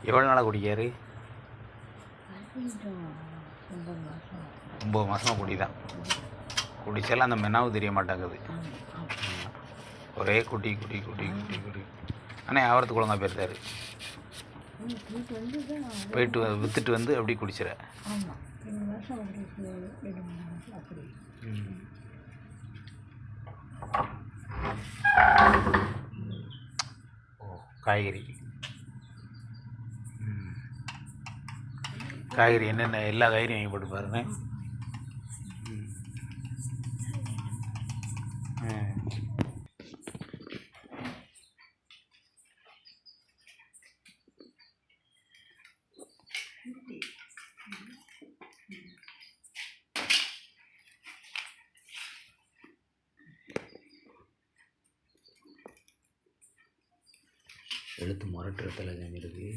எவ்வளோ நாளாக குடிக்காரு? 9 மாதமாக குடிதான். குடிச்சாலும் அந்த மெனாவும் தெரிய மாட்டாங்குது. ஒரே குட்டி குட்டி குட்டி குட்டி குட்டி. ஆனால் வியாபாரத்துக்கு ஒழுங்காக போயிருந்தார். போயிட்டு விற்றுட்டு வந்து அப்படி குடிச்சிட. காய்கறி காய்கறி என்னென்ன எல்லா காய்கறியும் வாங்கி போட்டு பாருங்க. எழுத்து முரட்டுற தலைஞம் இருக்கு.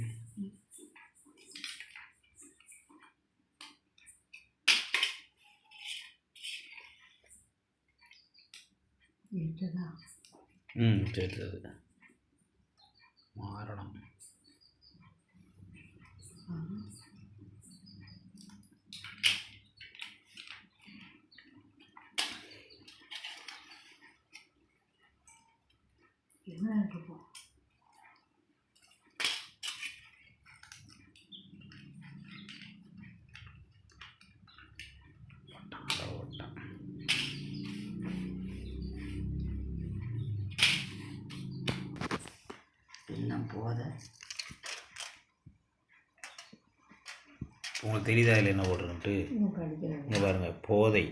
சேர்த்தது மாறணும். என்ன இருக்கும்? எல்லாம் போத உங்களுக்கு தெரியுதா இல்லை என்ன போடுறேன்ட்டு? இங்கே பாருங்கள், போதை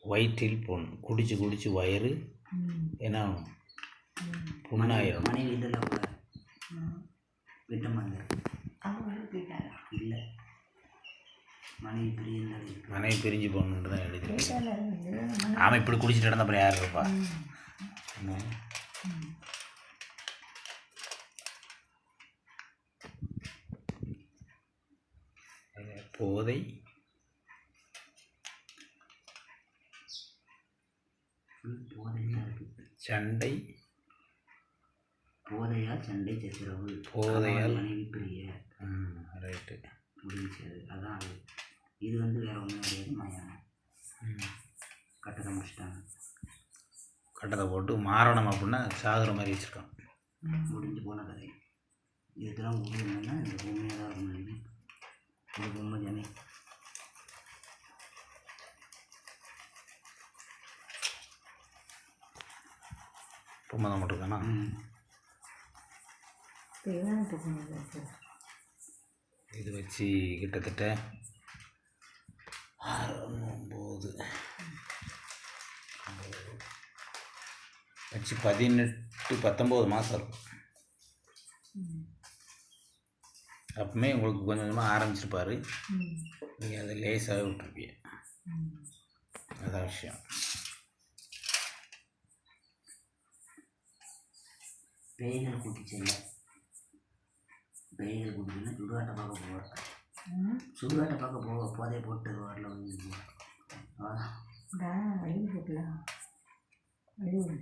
வயிற்றில் பொன் குடிச்சு குடிச்சு வயிறு என்ன ஆகும்? புண்ணாயிரும். மனைவி இதெல்லாம் கூட விட்ட மாட்டார். இல்லை மனைவி பிரிஞ்சு போகணுன்ட்டு தான் எழுதிருக்கேன். ஆமாம், இப்படி குடிச்சிட்டு நடந்த அப்புறம் யார் இருப்பா? போதை சண்டை, போதையா சண்டை சச்சரவு, போதையால் மனைவி பிரிய. ரைட்டு, முடிஞ்சது. அதான் அது. இது வந்து வேற ஒன்றும் கிடையாது. மயானம் கட்டத்தை முடிச்சிட்டாங்க. கட்டத்தை போட்டு மாறணும் அப்படின்னா சாகுற மாதிரி வச்சுருக்கான். முடிஞ்சு போன கதை. இதுக்கெல்லாம் உண்மைன்னா இந்த பொம்மையாக தான் இருக்கணும். இந்த பொம்மை ஜனி பொம்மை தான் போட்டிருக்கானா? இது வச்சு கிட்டத்தட்ட 6 9 வச்சு 18 19 மாதம் இருக்கும். அப்பவுமே உங்களுக்கு கொஞ்சம் கொஞ்சமாக ஆரம்பிச்சிருப்பார். நீங்கள் அதை லேசாகவே விட்டுருப்பீங்க. அதான் விஷயம். பேய்கள் கூட்டிச்சல்ல, பேய்கள் கூட்டிச்சுன்னா சுடுகாட்டை பார்க்க போவார். சுடுகாட்டை பார்க்க போதே போட்டு வரல அழிவு போட்டலாம். அழிவு